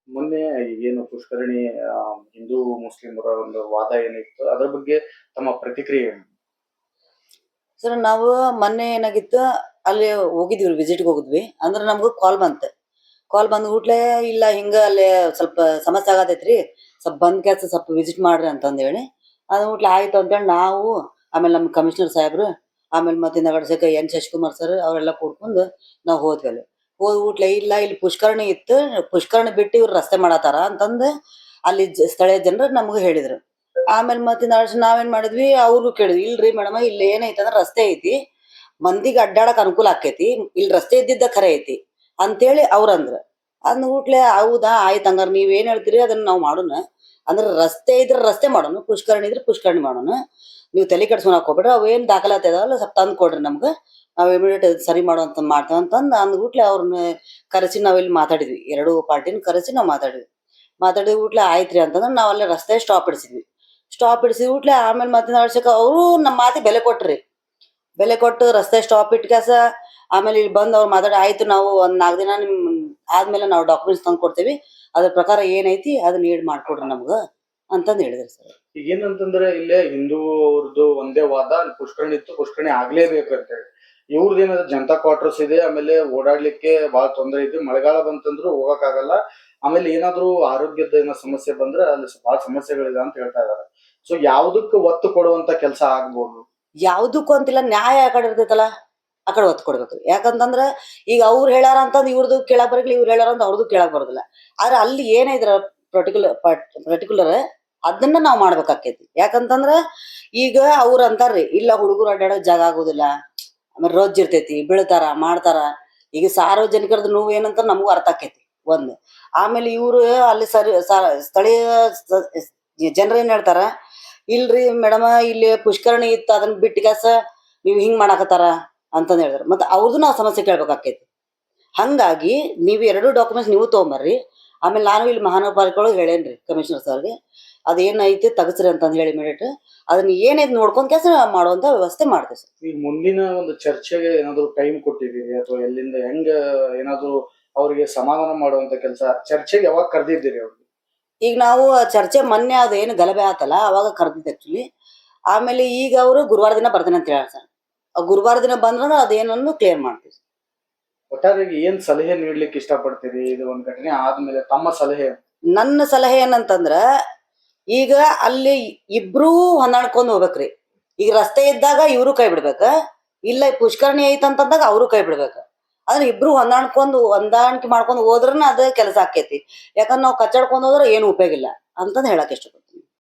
ಮೊನ್ನೆ ಏನು ಪುಷ್ಕರಣಿ ಹಿಂದೂ ಮುಸ್ಲಿಮರ ಒಂದು ವಾದ ಏನಿತ್ತು ಅದ್ರ ಬಗ್ಗೆ ತಮ್ಮ ಪ್ರತಿಕ್ರಿಯೆ ಏನು? ಸರ್ ನಾವು ಮೊನ್ನೆ ಏನಾಗಿತ್ತು, ಅಲ್ಲಿ ಹೋಗಿದ್ವಿ, ವಿಸಿಟ್ಗೆ ಹೋಗಿದ್ವಿ. ಅಂದ್ರೆ ನಮ್ಗೆ ಕಾಲ್ ಬಂತು. ಕಾಲ್ ಬಂದ್ ಕೂಡ್ಲೆ ಇಲ್ಲ ಹಿಂಗ ಅಲ್ಲಿ ಸ್ವಲ್ಪ ಸಮಸ್ಯೆ ಆಗತೈತ್ರಿ, ಸ್ವಲ್ಪ ಬಂದ್ ಕೆಲ್ಸ ಸ್ವಲ್ಪ ವಿಸಿಟ್ ಮಾಡ್ರಿ ಅಂತಂದ್ ಹೇಳಿ ಅದ್ ಕೂಡ್ಲೆ ಆಯ್ತು ಅಂತೇಳಿ ನಾವು, ಆಮೇಲೆ ನಮ್ಮ ಕಮಿಷನರ್ ಸಾಹೇಬ್ರು, ಆಮೇಲೆ ಮತ್ತೆ ನಗರಸೇವಕ ಎನ್ ಶಶಿಕುಮಾರ್ ಸರ್ ಅವರೆಲ್ಲ ಕೂಡ್ಕೊಂಡು ನಾವು ಹೋದ್ವಿ. ಅಲ್ಲಿ ಹೋದ್ ಕೂಡ್ಲೆ ಇಲ್ಲ ಇಲ್ಲಿ ಪುಷ್ಕರಣಿ ಇತ್ತು, ಪುಷ್ಕರಣಿ ಬಿಟ್ಟು ಇವ್ರು ರಸ್ತೆ ಮಾಡತಾರ ಅಂತಂದು ಅಲ್ಲಿ ಸ್ಥಳೀಯ ಜನರು ನಮ್ಗೆ ಹೇಳಿದ್ರು. ಆಮೇಲೆ ಮತ್ತೆ ನಾವೇನ್ ಮಾಡಿದ್ವಿ, ಅವ್ರು ಕೇಳಿದ್ವಿ, ಇಲ್ರಿ ಮೇಡಮ್ ಇಲ್ಲಿ ಏನೈತೆ ಅಂದ್ರೆ ರಸ್ತೆ ಐತಿ, ಮಂದಿಗೆ ಅಡ್ಡಾಡಕ್ ಅನುಕೂಲ ಆಕೈತಿ, ಇಲ್ಲಿ ರಸ್ತೆ ಇದ್ದಿದ್ದ ಖರೆ ಐತಿ ಅಂತೇಳಿ ಅವ್ರಂದ್ರ. ಅಂದ್ಬಿಟ್ಲೆ ಹೌದಾ ಆಯ್ತು, ಹಂಗಾರ ನೀವ್ ಏನ್ ಹೇಳ್ತೀರಿ ಅದನ್ನ ನಾವು ಮಾಡೋಣ. ಅಂದ್ರೆ ರಸ್ತೆ ಇದ್ರೆ ರಸ್ತೆ ಮಾಡೋಣ, ಪುಷ್ಕರಣಿ ಇದ್ರೆ ಪುಷ್ಕರಣಿ ಮಾಡೋಣ, ನೀವು ತಲೆ ಕೆಡ್ಸ್ಕೊಳಕ್ ಹೋಗ್ಬೇಡ್ರಿ, ಅವ್ ಏನ್ ದಾಖಲಾತಿ ಅದಾವಲ್ಲ ಸ್ವಲ್ಪ ತಂದ್ ಕೊಡ್ರಿ ನಮ್ಗ, ನಾವ್ ಇಮಿಡಿಯೇಟ್ ಸರಿ ಮಾಡುವಂತ ಮಾಡ್ತೇವೆ ಅಂತಂದ್ ಅಂದ್ಬಿಟ್ಲೆ ಅವ್ರನ್ನ ಕರೆಸಿ ನಾವಿಲ್ಲಿ ಮಾತಾಡಿದ್ವಿ. ಎರಡು ಪಾರ್ಟಿನ ಕರೆಸಿ ನಾವ್ ಮಾತಾಡಿದ ಕೂಡ್ಲೆ ಆಯ್ತ್ರಿ ಅಂತಂದ್ರೆ ನಾವ್ ಅಲ್ಲೇ ರಸ್ತೆ ಸ್ಟಾಪ್ ಇಡಿಸಿದ್ವಿ. ಸ್ಟಾಪ್ ಇಡಿಸಿದ ಕೂಡ್ಲೆ ಆಮೇಲೆ ಮತ್ತೆ ನಡ್ಸಕ ಅವರು ನಮ್ಮ ಮಾತಿಗೆ ಬೆಲೆ ಕೊಟ್ರಿ. ಬೆಲೆ ಕೊಟ್ಟು ರಸ್ತೆ ಸ್ಟಾಪ್ ಇಟ್ಕಾಸ ಆಮೇಲೆ ಇಲ್ಲಿ ಬಂದು ಅವ್ರು ಮಾತಾಡಿ ಆಯ್ತು, ನಾವು ಒಂದ್ 4 ದಿನ ನಿಮ್ ಆದ್ಮೇಲೆ ನಾವು ಡಾಕ್ಯುಮೆಂಟ್ಸ್ ತಂದು ಕೊಡ್ತೇವಿ, ಅದ್ರ ಪ್ರಕಾರ ಏನೈತಿ ಅದನ್ನ ನೀಡ್ ಮಾಡ್ಕೊಡ್ರಿ ನಮ್ಗ ಅಂತಂದ್ ಹೇಳಿದ್ರಿ ಸರ್. ಈಗ ಏನಂತಂದ್ರೆ ಇಲ್ಲೇ ಹಿಂದೂ ಅವ್ರದ್ದು ಒಂದೇ ವಾದ, ಅಲ್ಲಿ ಪುಷ್ಕರಣಿ ಇತ್ತು, ಪುಷ್ಕರಣಿ ಆಗ್ಲೇಬೇಕು ಅಂತ ಹೇಳಿ. ಇವ್ರದ್ದು ಏನಾದ್ರು ಜನತಾ ಕ್ವಾರ್ಟರ್ಸ್ ಇದೆ, ಆಮೇಲೆ ಓಡಾಡ್ಲಿಕ್ಕೆ ಬಹಳ ತೊಂದರೆ ಇದೆ, ಮಳೆಗಾಲ ಬಂತಂದ್ರು ಹೋಗಕ್ ಆಗಲ್ಲ, ಆಮೇಲೆ ಏನಾದ್ರು ಆರೋಗ್ಯದ ಏನೋ ಸಮಸ್ಯೆ ಬಂದ್ರೆ ಅಲ್ಲಿ ಬಹಳ ಸಮಸ್ಯೆಗಳಿದೆ ಅಂತ ಹೇಳ್ತಾ ಇದಾರೆ. ಸೊ ಯಾವ್ದಕ್ಕೆ ಒತ್ತು ಕೊಡುವಂತ ಕೆಲಸ ಆಗ್ಬೋದು? ಯಾವ್ದಕ್ಕೂ ಅಂತಿಲ್ಲ, ನ್ಯಾಯ ಆ ಕಡೆ ಇರ್ತೈತಲ್ಲ ಆ ಕಡೆ ಒತ್ತು ಕೊಡ್ಬೇಕು. ಯಾಕಂತಂದ್ರ ಈಗ ಅವ್ರು ಹೇಳ್ಯಾರ ಅಂತಂದ್ ಇವ್ರದ್ದು ಕೇಳಕ್ ಬರಲ್ಲ, ಇವ್ರು ಹೇಳ್ಯಾರ ಅಂತ ಅವ್ರದ್ದು ಕೇಳಕ್ ಬರೋದಿಲ್ಲ. ಆದ್ರೆ ಅಲ್ಲಿ ಏನೈದ್ರ ಪರ್ಟಿಕ್ಯುಲರ್ ಅದನ್ನ ನಾವ್ ಮಾಡ್ಬೇಕಾಕೈತಿ. ಯಾಕಂತಂದ್ರ ಈಗ ಅವ್ರ ಅಂತಾರ್ರಿ ಇಲ್ಲ ಹುಡುಗರು ಅಡ್ಡಾಡಕ್ ಜಾಗ ಆಗೋದಿಲ್ಲ, ಆಮೇಲೆ ರೋಜ್ ಇರ್ತೈತಿ, ಬೀಳ್ತಾರ ಮಾಡ್ತಾರ. ಈಗ ಸಾರ್ವಜನಿಕರದ್ದು ನೋವು ಏನಂತ ನಮಗೂ ಅರ್ಥ ಆಕೈತಿ ಒಂದ್. ಆಮೇಲೆ ಇವ್ರು ಅಲ್ಲಿ ಸ್ಥಳೀಯ ಜನರು ಏನ್ ಹೇಳ್ತಾರ, ಇಲ್ರಿ ಮೇಡಮ ಇಲ್ಲಿ ಪುಷ್ಕರಣಿ ಇತ್ತು ಅದನ್ನ ಬಿಟ್ಟಿಗಾಸ ನೀವ್ ಹಿಂಗ್ ಮಾಡಾಕತ್ತಾರ ಅಂತಂದ್ ಹೇಳಿದ್ರು. ಮತ್ತೆ ಅವ್ರದ್ದು ನಾವು ಸಮಸ್ಯೆ ಕೇಳ್ಬೇಕಾಕೈತಿ. ಹಂಗಾಗಿ ನೀವು 2 ಡಾಕ್ಯುಮೆಂಟ್ಸ್ ನೀವು ತಗೊಂಬರ್ರಿ. ಆಮೇಲೆ ನಾನು ಇಲ್ಲಿ ಮಹಾನಗರ ಪಾಲಿಕೆ ಹೇಳೇನ್ರಿ ಕಮಿಷನರ್ ಸರ್ಗೆ, ಅದೇನೈತಿ ತಗಸ್ರಿ ಅಂತಂದ್ ಹೇಳಿ ಇಮಿಡಿಯೇಟ್ ಅದನ್ನ ಏನೈತಿ ನೋಡ್ಕೊಂಡ್ ಕೆಲಸ ಮಾಡುವಂತ ವ್ಯವಸ್ಥೆ ಮಾಡ್ತೇವೆ ಸರ್. ಈಗ ಮುಂದಿನ ಒಂದು ಚರ್ಚೆಗೆ ಏನಾದ್ರು ಟೈಮ್ ಕೊಟ್ಟಿದ್ದೀರಿ ಅಥವಾ ಎಲ್ಲಿಂದ ಹೆಂಗ ಏನಾದ್ರು ಅವ್ರಿಗೆ ಸಮಾಧಾನ ಮಾಡುವಂತ ಕೆಲಸ ಚರ್ಚೆಗೆ ಯಾವಾಗ ಕರೆದಿದ್ದೀರಿ ಅವ್ರಿಗೆ? ಈಗ ನಾವು ಚರ್ಚೆ ಮೊನ್ನೆ ಅದೇನು ಗಲಭೆ ಆತಲ್ಲ ಅವಾಗ ಕರೆದಿದ್ದು ಆಕ್ಚುಲಿ. ಆಮೇಲೆ ಈಗ ಅವರು ಗುರುವಾರ ದಿನ ಬರ್ತೀನಿ ಅಂತ ಹೇಳ ಸರ್. ಗುರುವಾರ ದಿನ ಬಂದ್ರೆ ಅದೇನನ್ನು ಕ್ಲಿಯರ್ ಮಾಡ್ತೀವಿ. ಒಟ್ಟಾರೆ ಏನ್ ಸಲಹೆ ನೀಡ್ಲಿಕ್ಕೆ ಇಷ್ಟಪಡ್ತೀರಿ ಇದು ಒಂದ್ ಘಟನೆ ಆದ್ಮೇಲೆ ತಮ್ಮ ಸಲಹೆ? ನನ್ನ ಸಲಹೆ ಏನಂತಂದ್ರ, ಈಗ ಅಲ್ಲಿ ಇಬ್ರೂ ಹೊಂದಾಣ್ಕೊಂಡ್ ಹೋಗ್ಬೇಕ್ರಿ. ಈಗ ರಸ್ತೆ ಇದ್ದಾಗ ಇವ್ರು ಕೈ ಬಿಡ್ಬೇಕ, ಇಲ್ಲ ಪುಷ್ಕರಣಿ ಐತಂತಂದಾಗ ಅವರು ಕೈ ಬಿಡ್ಬೇಕ. ಆದ್ರೆ ಇಬ್ರು ಹೊಂದಾಣಿಕೆ ಮಾಡ್ಕೊಂಡು ಹೋದ್ರನ ಅದ ಕೆಲಸ ಆಕೈತಿ. ಯಾಕಂದ್ರೆ ನಾವು ಕಚ್ಚಾಡ್ಕೊಂಡ್ ಹೋದ್ರೆ ಏನು ಉಪಯೋಗ ಇಲ್ಲ ಅಂತಂದ್ ಹೇಳಕ್ ಇಷ್ಟ.